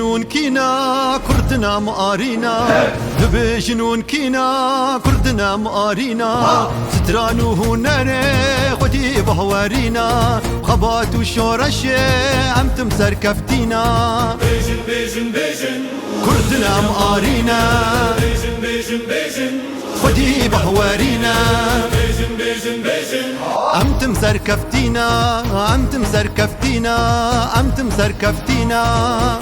جنون كينا كردنا مقارينا دبي جنون كينا كردنا مقارينا سترانو هنري خدي بهوارينا خبات وشورش عم تمسر كفتينا بيجن بيجن بيجن كردنا مقارينا بيجن بيجن بيجن خدي بهوارينا بيجن بيجن بيجن عم تمسر كفتينا عم تمسر كفتينا عم تمسر كفتينا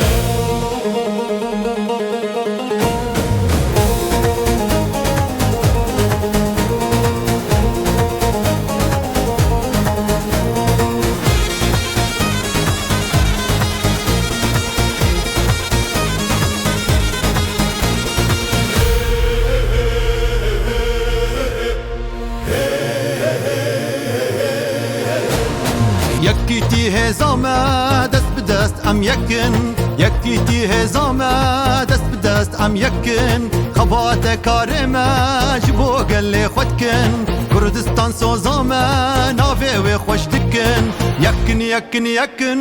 يكيتي هزامة دست بدست ام يكن يكيتي هزامة دست بدست ام يكن خبات كارمة جبو قلي خدكن كردستان سوزامة نافي وخوش دكن يكن يكن يكن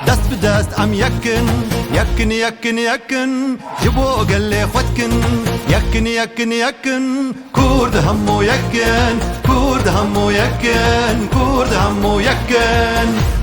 دست بدست ام يكن يكن يكن يكن جبو قلي خدكن يكن يكن يكن كرد همو يكن كرد همو يكن كرد همو يكن